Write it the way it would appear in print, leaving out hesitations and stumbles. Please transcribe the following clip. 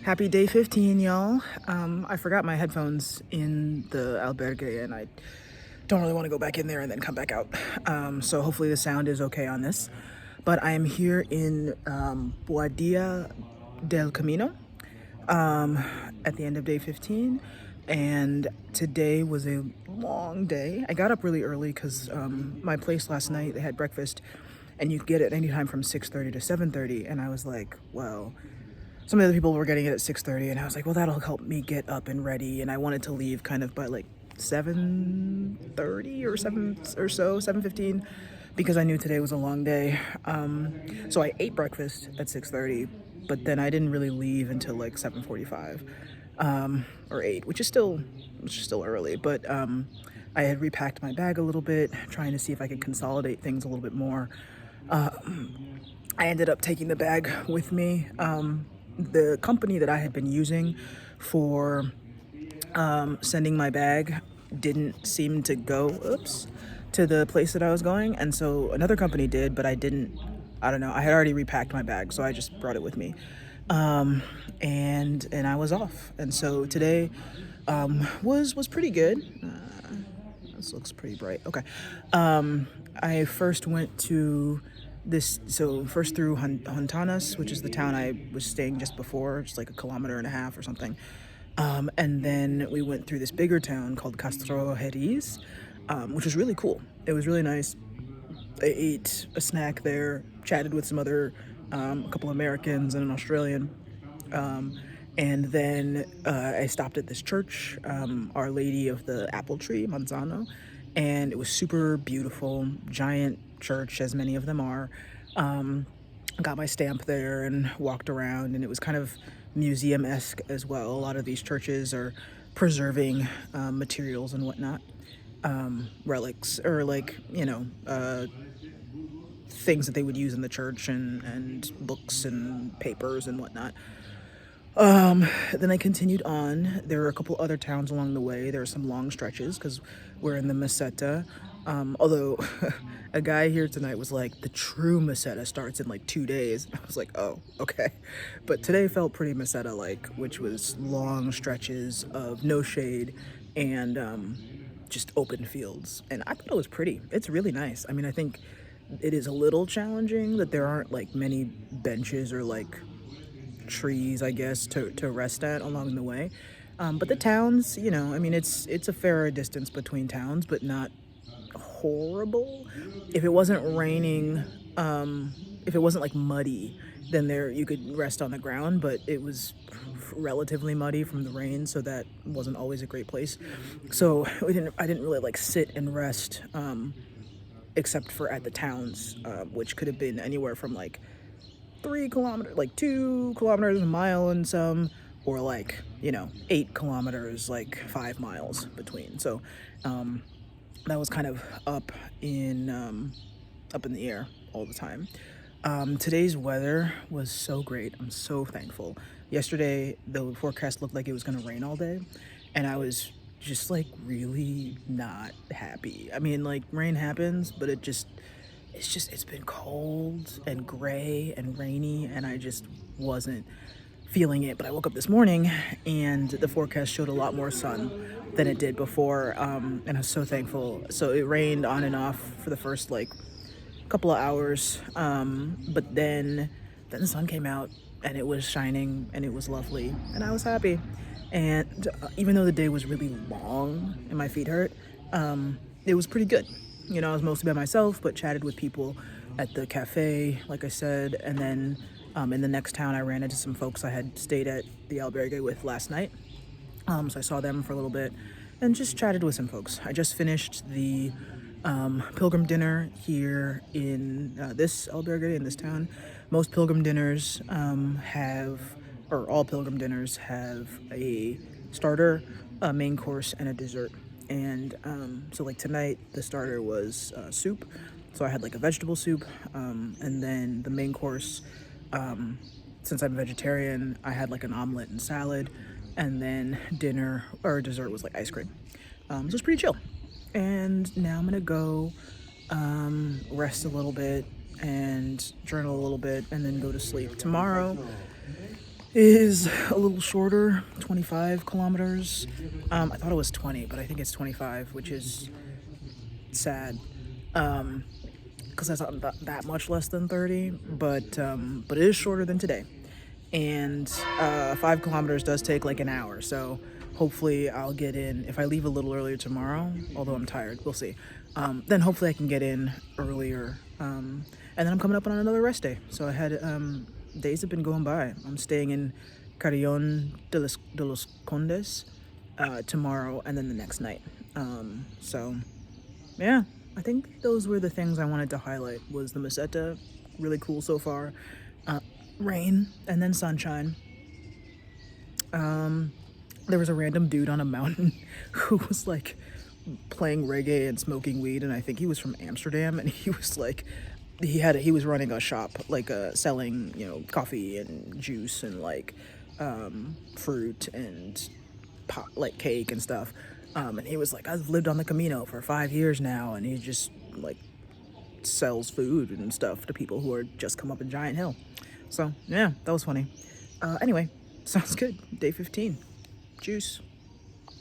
Happy day 15, y'all. I forgot my headphones in the albergue and I don't really want to go back in there and then come back out. So hopefully the sound is okay on this. But I am here in Boadilla del Camino at the end of day 15. And today was a long day. I got up really early because my place last night, they had breakfast and you could get it anytime from 6:30 to 7:30. And I was like, well, some of the other people were getting it at 6:30 and I was like, well, that'll help me get up and ready. And I wanted to leave kind of by like 7:30 or 7:15, because I knew today was a long day. So I ate breakfast at 6:30, but then I didn't really leave until like 7:45 or 8, which is still early. But I had repacked my bag a little bit, trying to see if I could consolidate things a little bit more. I ended up taking the bag with me. The company that I had been using for sending my bag didn't seem to go, to the place that I was going. And so another company did, but I don't know. I had already repacked my bag, so I just brought it with me. And I was off. And so today was pretty good. This looks pretty bright. Okay. I first went to first through Hontanas, which is the town I was staying just before, just like a kilometer and a half or something. And then we went through this bigger town called Castro, which was really cool. It was really nice. I ate a snack there, chatted with some other, a couple Americans and an Australian. And then I stopped at this church, Our Lady of the Apple Tree, Manzano, and it was super beautiful, giant church, as many of them are. Got my stamp there and walked around, and it was kind of museum-esque as well. A lot of these churches are preserving materials and whatnot, relics, or things that they would use in the church, and books and papers and whatnot. Then I continued on. There were a couple other towns along the way. There were some long stretches because we're in the Meseta. Although a guy here tonight was like, the true Meseta starts in like 2 days. I was like, oh, okay. But today felt pretty Meseta-like, which was long stretches of no shade and just open fields. And I thought it was pretty. It's really nice. I mean, I think it is a little challenging that there aren't like many benches or like trees, I guess, to rest at along the way. But the towns, I mean, it's a fairer distance between towns, but not horrible. If it wasn't raining, if it wasn't like muddy, then there you could rest on the ground, but it was relatively muddy from the rain, so that wasn't always a great place. So I didn't really like sit and rest, except for at the towns, which could have been anywhere from like 3 kilometers, like 2 kilometers, a mile and some, or like 8 kilometers, like 5 miles between. So that was kind of up in the air all the time. Today's weather was so great. I'm so thankful. Yesterday the forecast looked like it was going to rain all day, and I was just like really not happy. I mean, like, rain happens, but it's been cold and gray and rainy, and I just wasn't feeling it. But I woke up this morning and the forecast showed a lot more sun than it did before, and I was so thankful. So it rained on and off for the first like couple of hours, but then the sun came out and it was shining and it was lovely and I was happy. And even though the day was really long and my feet hurt, it was pretty good. I was mostly by myself, but chatted with people at the cafe, like I said. And then in the next town, I ran into some folks I had stayed at the albergue with last night. So I saw them for a little bit and just chatted with some folks. I just finished the pilgrim dinner here in this albergue in this town. Most pilgrim dinners all pilgrim dinners have a starter, a main course, and a dessert. And so like tonight, the starter was soup. So I had like a vegetable soup, and then the main course, since I'm a vegetarian, I had like an omelet and salad, and then dinner or dessert was like ice cream. So it's pretty chill. And now I'm gonna go rest a little bit and journal a little bit and then go to sleep. Tomorrow is a little shorter, 25 kilometers. I thought it was 20, but I think it's 25, which is sad. Because that's not that much less than 30, but it is shorter than today. And 5 kilometers does take like an hour, so hopefully I'll get in. If I leave a little earlier tomorrow, although I'm tired, we'll see. Then hopefully I can get in earlier. And then I'm coming up on another rest day. So I had days have been going by. I'm staying in Carrion de los Condes tomorrow, and then the next night. So yeah, I think those were the things I wanted to highlight. Was the Meseta really cool so far? Rain and then sunshine. There was a random dude on a mountain who was like playing reggae and smoking weed, and I think he was from Amsterdam, and he was like, he was running a shop like selling coffee and juice and like fruit and pot, like cake and stuff. And he was like, I've lived on the Camino for 5 years now, and he just like sells food and stuff to people who are just come up a giant hill. So yeah, that was funny. Anyway, sounds good. Day 15. Juice.